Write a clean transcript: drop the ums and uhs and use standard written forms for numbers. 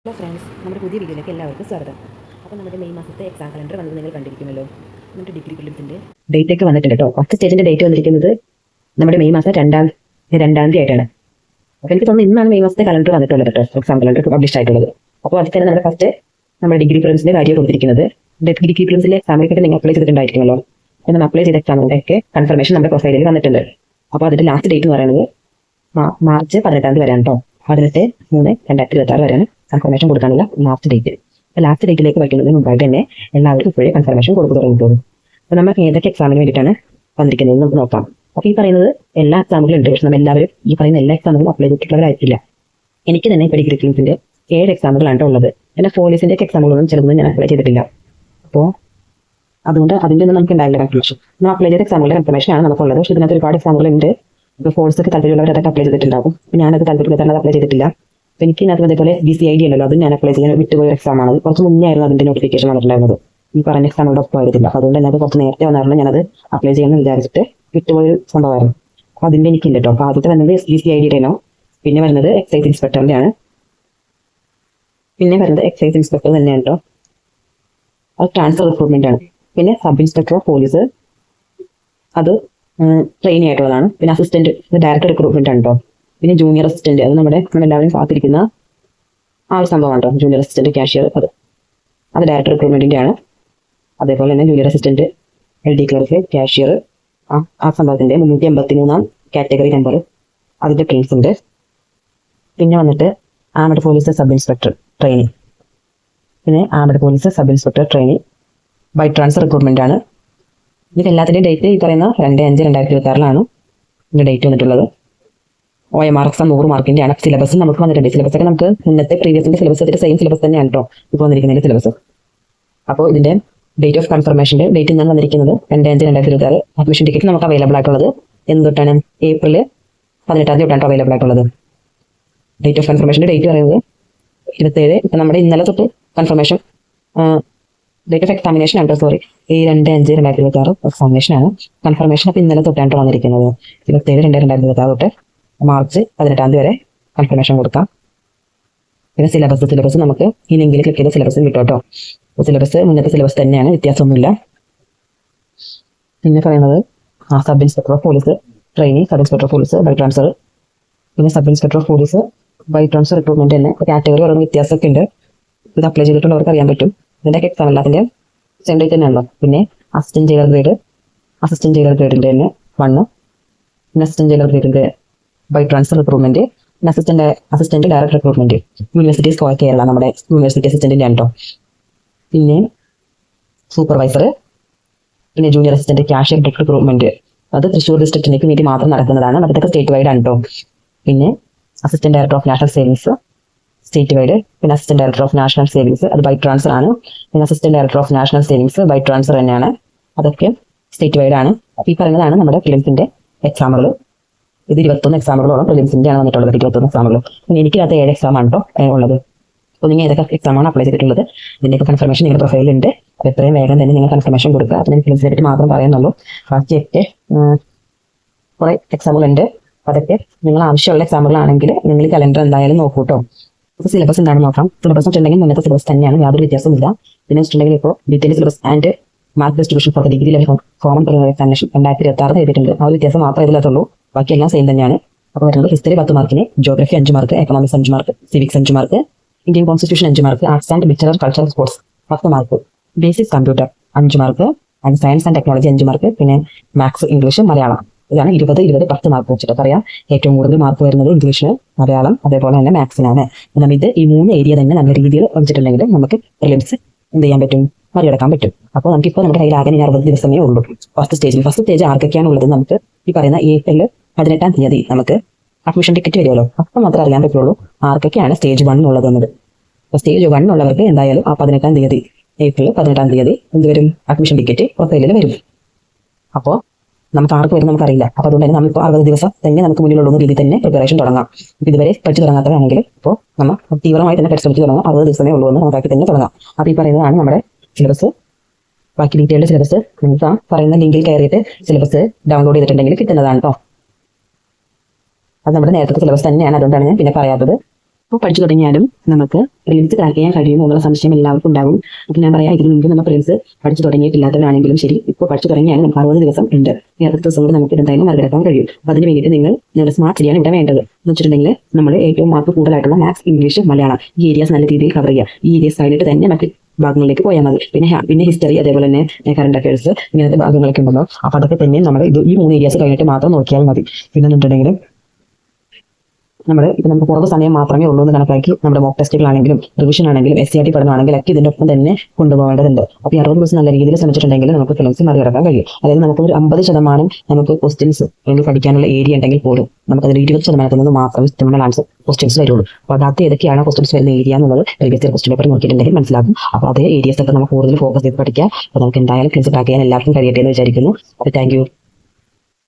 Hello friends, നമ്മുടെ പുതിയ വീഡിയോയിലേക്ക് എല്ലാവർക്കും സ്വാഗതം. അപ്പോൾ നമ്മുടെ മെയ് മാസത്തെ എക്സാം കലണ്ടർ വന്നത് നിങ്ങൾ കണ്ടിരിക്കുമല്ലോ. നമ്മുടെ ഡിഗ്രി പ്രിലിംസിൻ്റെ ഡേറ്റ് ഒക്കെ വന്നിട്ടുണ്ട് കേട്ടോ. ഫസ്റ്റ് സ്റ്റേജിൻ്റെ ഡേറ്റ് വന്നിരിക്കുന്നത് നമ്മുടെ മെയ് മാസം രണ്ടാം തീയതി ആയിട്ടാണ്. അപ്പോൾ എനിക്ക് തോന്നുന്നു ഇന്നാണ് മെയ് മാസത്തെ കലണ്ടർ വന്നിട്ടുള്ളത് കേട്ടോ, എക്സാം കലണ്ടർ പബ്ലിഷ് ആയിട്ടുള്ളത്. അപ്പോൾ അതിൽ തന്നെ നമ്മുടെ ഫസ്റ്റ് നമ്മുടെ ഡിഗ്രി പ്രിലിംസിൻ്റെ കാര്യം കൊടുത്തിരിക്കുന്നത്. ഡിഗ്രി പ്രിലിംസിലെ എക്സാമിലേക്ക് നിങ്ങൾ അപ്ലൈ ചെയ്തിട്ടുണ്ടായിരിക്കുമല്ലോ. അപ്പോൾ നമ്മൾ അപ്ലൈ ചെയ്ത എക്സാമിൻ്റെ ഒക്കെ കൺഫർമേഷൻ നമ്മുടെ പ്രൊഫൈലിൽ വന്നിട്ടുണ്ട്. അപ്പോൾ അതിൻ്റെ ലാസ്റ്റ് ഡേറ്റ് എന്ന് പറയുന്നത് മാർച്ച് 18 വരെയാണ് കേട്ടോ. 18/3/2026 വരെയാണ് കൺഫർമേഷൻ കൊടുക്കാനുള്ള ലാസ്റ്റ് ഡേറ്റ്. അപ്പോൾ ലാസ്റ്റ് ഡേറ്റിലേക്ക് വയ്ക്കുന്നതിന് മുമ്പായിട്ട് തന്നെ എല്ലാവർക്കും ഇപ്പോഴേ കൺഫർമേഷൻ കൊടുത്തു തുടങ്ങിയിട്ടുള്ളൂ. അപ്പോൾ നമുക്ക് ഏതൊക്കെ എക്സാമിന് വേണ്ടിയിട്ടാണ് വന്നിരിക്കുന്നത് നമുക്ക് നോക്കാം. അപ്പോൾ ഈ പറയുന്നത് എല്ലാ എക്സാമുകളും ഉണ്ട്, പക്ഷെ നമ്മൾ എല്ലാവരും ഈ പറയുന്ന എല്ലാ എക്സാമുകളും അപ്ലൈ ചെയ്തിട്ടുള്ളവരായിട്ടില്ല. എനിക്ക് തന്നെ ഇപ്പോൾ ഡിഗ്രി പ്രിലിംസിൻ്റെ 7 എക്സാമുകളാണ് ഉള്ളത്. എന്നാൽ പോലീസിൻ്റെ ഒക്കെ എക്സാമുകളൊന്നും ചിലതൊന്നും ഞാൻ അപ്ലൈ ചെയ്തിട്ടില്ല. അപ്പോൾ അതുകൊണ്ട് അതിൻ്റെ ഒന്നും നമുക്ക് ഉണ്ടാവില്ല കൺഫർമേഷൻ. നമ്മൾ അപ്ലൈ ചെയ്ത എക്സാമുകളുടെ കൺഫർമേഷനാണ് നമുക്കുള്ളത്. പക്ഷേ ഇതിനകത്ത് ഒരുപാട് എക്സാമുകളുണ്ട്. ഇപ്പോൾ ഫോഴ്സൊക്കെ താല്പര്യമുള്ളവർ അതൊക്കെ അപ്ലൈ ചെയ്തിട്ടുണ്ടാകും. ഞാനത് താല്പര്യമില്ലാത്തത് അപ്ലൈ ചെയ്തിട്ടില്ല. അപ്പോൾ എനിക്ക് ഇതിനകത്ത് അതേപോലെ BCID ഉണ്ടല്ലോ, അതും ഞാൻ അപ്ലൈ ചെയ്യാൻ വിട്ടുപോയ എക്സാമാണ്. കുറച്ച് മുന്നേ ആയിരുന്നു അതിൻ്റെ നോട്ടിഫിക്കേഷൻ വന്നിട്ടുണ്ടായിരുന്നത്. ഈ പറഞ്ഞ എക്സാമുകളുടെ ഒപ്പം ആയിരുന്നില്ല. അതുകൊണ്ട് തന്നെ അത് കുറച്ച് നേരത്തെ വന്നായിരുന്നു ഞാനത് അപ്ലൈ ചെയ്യാമെന്ന് വിചാരിച്ചിട്ട് വിട്ടുപോയൊരു സംഭവമായിരുന്നു. അപ്പോൾ അതിൻ്റെ എനിക്കില്ല കേട്ടോ. അപ്പോൾ ആദ്യത്തെ വരുന്നത് BCID പിന്നെ വരുന്നത് എക്സൈസ് ഇൻസ്പെക്ടറിൻ്റെ ആണ്. പിന്നെ വരുന്നത് എക്സൈസ് ഇൻസ്പെക്ടർ തന്നെയാണ് കേട്ടോ. അത് ട്രാൻസ്ഫർ റിക്രൂട്ട്മെൻ്റ് ആണ്. പിന്നെ സബ് ഇൻസ്പെക്ടർ ഓഫ് പോലീസ്, അത് ട്രെയിനി ആയിട്ടുള്ളതാണ്. പിന്നെ അസിസ്റ്റന്റ് ഡയറക്ടർ റിക്രൂട്ട്മെന്റ് ആണ് കേട്ടോ. പിന്നെ ജൂനിയർ അസിസ്റ്റന്റ്, അത് നമ്മളെല്ലാവരും കാത്തിരിക്കുന്ന ആ ഒരു സംഭവമാണ് കേട്ടോ. ജൂനിയർ അസിസ്റ്റന്റ് കാഷ്യർ, അത് ഡയറക്ടർ റിക്രൂട്ട്മെന്റിന്റെ ആണ്. അതേപോലെ തന്നെ junior assistant LD clerk cashier, ആ സംഭവത്തിന്റെ 383 കാറ്റഗറി നമ്പർ, അതിന്റെ പ്രിൻസ് ഉണ്ട്. പിന്നെ വന്നിട്ട് armed police sub inspector trainee, പിന്നെ armed police sub inspector trainee by transfer recruitment ആണ്. ഇതെല്ലാത്തിൻ്റെയും ഡേറ്റ് ഈ പറയുന്ന 2/5/2026 ഇതിൻ്റെ ഡേറ്റ് വന്നിട്ടുള്ളത്. OMR എക്സാം 100 മാർക്കിൻ്റെ ആണ്. സിലബസ് നമുക്ക് വന്നിട്ടുണ്ട്. സിലബസൊക്കെ നമുക്ക് ഇന്നത്തെ പ്രീവിയസിൻ്റെ സിലബസ് അതിൻ്റെ സെയിം സിലബസ് തന്നെയാണ് കേട്ടോ ഇപ്പോൾ വന്നിരിക്കുന്നതിൻ്റെ സിലബസ്. അപ്പോൾ ഇതിൻ്റെ ഡേറ്റ് ഓഫ് കൺഫർമേഷൻ്റെ ഡേറ്റ് ഞാൻ വന്നിരിക്കുന്നത് 2/5/2026. അഡ്മിഷൻ ടിക്കറ്റ് നമുക്ക് അവൈലബിൾ ആയിട്ടുള്ളത് എന്തൊട്ടാണ്? ഏപ്രിൽ 18 തൊട്ടാണ് അവൈലബിൾ ആയിട്ടുള്ളത്. ഡേറ്റ് ഓഫ് കൺഫർമേഷൻ്റെ ഡേറ്റ് പറയുന്നത് 27. ഇപ്പം നമ്മുടെ ഇന്നലെ തൊട്ട് കൺഫർമേഷൻ ഡേറ്റ് ഓഫ് എക്സാമിനേഷൻ ആണ്. സോറി, ഈ 2/5/2026 എക്സാമിനേഷൻ ആണ്. കൺഫർമേഷൻ അപ്പോൾ ഇന്നലെ തൊട്ടാണ് വന്നിരിക്കുന്നത്. 27/2/2026 തൊട്ട് മാർച്ച് 18 വരെ കൺഫർമേഷൻ കൊടുക്കാം. പിന്നെ സിലബസ് നമുക്ക് ഈ ലിങ്കിൽ ക്ലിക്ക് ചെയ്ത സിലബസ് കിട്ടും കേട്ടോ. സിലബസ് മുന്നത്തെ സിലബസ് തന്നെയാണ്, വ്യത്യാസമൊന്നുമില്ല. പിന്നെ പറയുന്നത് sub inspector of police trainee, sub inspector of police by transfer, പിന്നെ sub inspector of police by transfer recruitment തന്നെ. കാറ്റഗറി ഓരോ വ്യത്യാസമൊക്കെ ഉണ്ട്. ഇത് അപ്ലൈ ചെയ്തിട്ടുള്ളവർക്ക് അറിയാൻ പറ്റും. ഇതിൻ്റെ എക്സാം എല്ലാത്തിൻ്റെ സെയിം ഡേറ്റ് തന്നെയാണല്ലോ. പിന്നെ അസിസ്റ്റന്റ് ജയിലർ ഗ്രേഡിൻ്റെ തന്നെ 1, പിന്നെ അസിസ്റ്റന്റ് ജയിലർ ഗ്രേഡിൻ്റെ ബൈ ട്രാൻസ്ഫർ റിക്രൂട്ട്മെന്റ്, പിന്നെ assistant director recruitment universities Kerala, നമ്മുടെ യൂണിവേഴ്സിറ്റി അസിസ്റ്റന്റിൻ്റെ ആണ് കേട്ടോ. പിന്നെ സൂപ്പർവൈസർ, പിന്നെ ജൂനിയർ അസിസ്റ്റന്റ് കാഷ്യർ റിക്രൂട്ട്മെന്റ്, അത് തൃശ്ശൂർ ഡിസ്ട്രിക്റ്റിലേക്ക് വേണ്ടി മാത്രം നടക്കുന്നതാണ്. അതൊക്കെ സ്റ്റേറ്റ് വൈഡ് ആണ് കേട്ടോ. പിന്നെ assistant director of national savings statewide, പിന്നെ assistant director of national savings അത് ബൈ ട്രാൻസ്ഫർ ആണ്. പിന്നെ assistant director of national savings by transfer തന്നെയാണ്. അതൊക്കെ സ്റ്റേറ്റ് വൈഡ് ആണ്. അപ്പോൾ ഈ പറയുന്നതാണ് നമ്മുടെ പ്രിലിംസിന്റെ എക്സാമുകൾ. ഇത് 21 എക്സാമുകളോളം പ്രിലിംസിന്റെ ആണ് വന്നിട്ടുള്ളത്. 21 എക്സാമുകൾ. പിന്നെ എനിക്കകത്ത് 7 എക്സാമാണ് കേട്ടോ ഉള്ളത്. അപ്പോൾ നിങ്ങൾ ഏതൊക്കെ എക്സാമാണ് അപ്ലൈ ചെയ്തിട്ടുള്ളത്, ഇതിൻ്റെയൊക്കെ കൺഫർമേഷൻ നിങ്ങളുടെ പ്രൊഫൈലുണ്ട്. അപ്പോൾ എത്രയും വേഗം തന്നെ നിങ്ങൾ കൺഫർമേഷൻ കൊടുക്കുക. അപ്പോൾ ഞാൻ പ്രിലിംസിനെ പറ്റി മാത്രം പറയുന്നുള്ളൂ. ബാക്കിയൊക്കെ കുറേ എക്സാമുകളുണ്ട്. അതൊക്കെ നിങ്ങൾ ആവശ്യമുള്ള എക്സാമുകളാണെങ്കിൽ നിങ്ങൾ കലണ്ടർ എന്തായാലും നോക്കൂ കേട്ടോ. ഇപ്പോൾ സിലബസ് എന്താണെന്ന് നോക്കാം. സിലബസ് വെച്ചിട്ടുണ്ടെങ്കിൽ മുന്നത്തെ സിലബസ് തന്നെയാണ്, യാതൊരു വ്യത്യാസമില്ല. പിന്നെ വെച്ചിട്ടുണ്ടെങ്കിൽ ഇപ്പോൾ detail syllabus and mark distribution for degree level common examination 2026 എഴുതിയിട്ടുണ്ട്. ആ ഒരു വ്യത്യാസം മാത്രമേ ഇതിനകത്തുള്ളൂ. ബാക്കിയെല്ലാം സെയിം തന്നെയാണ്. അപ്പോൾ വരുന്നത് ഹിസ്റ്ററി 10 മാർക്കിന്, geography 5 mark, economics 5 mark, civics 5 mark, Indian constitution 5 mark, arts and literature cultural sports 10 mark, basic computer 5 mark, and science and technology 5 mark, പിന്നെ മാത്സ്, ഇംഗ്ലീഷ്, മലയാളം. ഇതാണ് 20 10 മാർക്ക് വെച്ചിട്ട് പറയാം. ഏറ്റവും കൂടുതൽ മാർക്ക് വരുന്നത് ഇംഗ്ലീഷിന്, മലയാളം, അതേപോലെ തന്നെ മാത്സിനാണ്. നമ്മൾ ഈ 3 ഏരിയ തന്നെ നല്ല രീതിയിൽ വെച്ചിട്ടുണ്ടെങ്കിൽ നമുക്ക് പ്രിലിംസ് എന്ത് ചെയ്യാൻ പറ്റും, മറികടക്കാൻ പറ്റും. അപ്പോൾ നമുക്കിപ്പോൾ നമ്മുടെ കയ്യിൽ ആകെ 60 ദിവസമേ ഉള്ളൂ ഫസ്റ്റ് സ്റ്റേജ് ആർക്കൊക്കെയാണ് ഉള്ളത്. നമുക്ക് ഈ പറയുന്ന ഏപ്രിൽ 18 നമുക്ക് അഡ്മിഷൻ ടിക്കറ്റ് വരുമല്ലോ, അപ്പം മാത്രമേ അറിയാൻ പറ്റുള്ളൂ ആർക്കൊക്കെയാണ് സ്റ്റേജ് 1 ഉള്ളത് എന്നത്. അപ്പോൾ സ്റ്റേജ് 1 ഉള്ളവർക്ക് എന്തായാലും ആ 18 ഏപ്രിൽ 18 എന്ത് വരും, അഡ്മിഷൻ ടിക്കറ്റ് പ്രൊഫൈലിൽ വരും. അപ്പോൾ നമുക്ക് ആർക്ക് വരും നമുക്കറിയില്ല. അപ്പോൾ അതുകൊണ്ട് തന്നെ നമ്മളിപ്പോൾ 60 ദിവസം തന്നെ നമുക്ക് മുന്നിലുള്ള രീതിയിൽ തന്നെ പ്രിപ്പറേഷൻ തുടങ്ങാം. ഇതുവരെ പഠിച്ചു തുടങ്ങാത്തവരാണെങ്കിൽ ഇപ്പോൾ നമ്മൾ തീവ്രമായി തന്നെ പരിശ്രമിച്ച് തുടങ്ങാം. 60 ദിവസമേ ഉള്ളൂ എന്ന് നമുക്കാക്കി തന്നെ തുടങ്ങാം. അപ്പോൾ ഈ പറയുന്നതാണ് നമ്മുടെ സിലബസ്. ബാക്കി ഡീറ്റെയിൽഡ് സിലബസ് നിങ്ങൾക്ക് പറയുന്ന ലിങ്കിൽ കയറിയിട്ട് സിലബസ് ഡൗൺലോഡ് ചെയ്തിട്ടുണ്ടെങ്കിൽ കിട്ടുന്നതാണ് കേട്ടോ. അത് നമ്മുടെ നേരത്തെ സിലബസ് തന്നെയാണ്, അതുകൊണ്ടാണ് ഞാൻ പിന്നെ പറയാത്തത്. ഇപ്പോൾ പഠിച്ചു തുടങ്ങിയാലും നമുക്ക് പ്രിലിംസ് ക്രാക്ക് ചെയ്യാൻ കഴിയുമോ എന്നുള്ള സംശയം എല്ലാവർക്കും ഉണ്ടാകും. അപ്പോൾ ഞാൻ പറയാം, ഇതിന് മുമ്പ് നമ്മൾ പ്രിലിംസ് പഠിച്ചു തുടങ്ങിയിട്ടില്ലാത്തവരാണെങ്കിലും ശരി, ഇപ്പോൾ പഠിച്ചു തുടങ്ങിയാലും നമുക്ക് 60 ദിവസം ഉണ്ട്. ഈ 60 ദിവസം കൊണ്ട് നമുക്ക് എന്തായാലും മറികടക്കാൻ കഴിയും. അപ്പോൾ അതിന് വേണ്ടിയിട്ട് നിങ്ങളുടെ സ്മാർട്ട് സ്റ്റഡിയാണ് ഇവിടെ വേണ്ടത്. എന്ന് വെച്ചിട്ടുണ്ടെങ്കിൽ നമ്മൾ ഏറ്റവും മാർക്ക് കൂടുതലായിട്ടുള്ള മാത്സ്, ഇംഗ്ലീഷ്, മലയാളം ഈ ഏരിയാസ് നല്ല രീതിയിൽ കവർ ചെയ്യുക. ഈ ഏരിയസ് കഴിഞ്ഞിട്ട് തന്നെ മറ്റ് ഭാഗങ്ങളിലേക്ക് പോയാൽ മതി. പിന്നെ ഹിസ്റ്ററി, അതേപോലെ തന്നെ കറണ്ട് അഫയേഴ്സ്, ഇങ്ങനത്തെ ഭാഗങ്ങളൊക്കെ ഉണ്ടല്ലോ. അപ്പോൾ അതൊക്കെ തന്നെ നമ്മൾ ഈ 3 ഏരിയാസ് കഴിഞ്ഞിട്ട് മാത്രം നോക്കിയാൽ മതി. പിന്നെ എന്നുണ്ടെങ്കിൽ നമുക്ക് കുറവ് സമയം മാത്രമേ ഉള്ളൂ എന്ന് കണക്കാക്കി നമ്മുടെ മോക്ക് ടെസ്റ്റുകളാണെങ്കിലും റിവിഷൻ ആണെങ്കിലും SCRT പഠനമാണെങ്കിലും ഒക്കെ ഇതിന്റെ ഒപ്പം തന്നെ കൊണ്ടുപോകേണ്ടതുണ്ട്. അപ്പോൾ ഈ 60 ദിവസം നല്ല രീതിയിൽ ശ്രമിച്ചിട്ടുണ്ടെങ്കിൽ നമുക്ക് പ്രിലിംസ് മറികടക്കാൻ കഴിയും. അതായത് നമുക്കൊരു 50% നമുക്ക് ക്വസ്റ്റ്യൻസ് അല്ലെങ്കിൽ പഠിക്കാനുള്ള ഏരിയ ഉണ്ടെങ്കിൽ പോലും നമുക്കതിൽ 20% നിന്ന് മാത്രമേ ഇഷ്ടമുള്ള ആൻസർ ക്വസ്റ്റ്യൻസ് വരുള്ളൂ. അപ്പോൾ അകത്ത് ഏതൊക്കെയാണ് ക്വസ്റ്റ്യൻസ് വരുന്ന ഏരിയ എന്നുള്ളത് പ്രീവിയസ് ഇയർ ക്വസ്റ്റ്യൻ പേപ്പർ നോക്കിയിട്ടുണ്ടെങ്കിൽ മനസ്സിലാക്കും. അപ്പോൾ അതേ ഏരിയസ് ഒക്കെ നമുക്ക് കൂടുതൽ ഫോക്കസ് ചെയ്ത് പഠിക്കാം. അപ്പോൾ നമുക്ക് എന്തായാലും പ്രിലിംസ് ക്രാക്ക് ചെയ്യാൻ എല്ലാവർക്കും കഴിയട്ടെ എന്ന് വിചാരിക്കുന്നു. അപ്പോൾ താങ്ക് യു.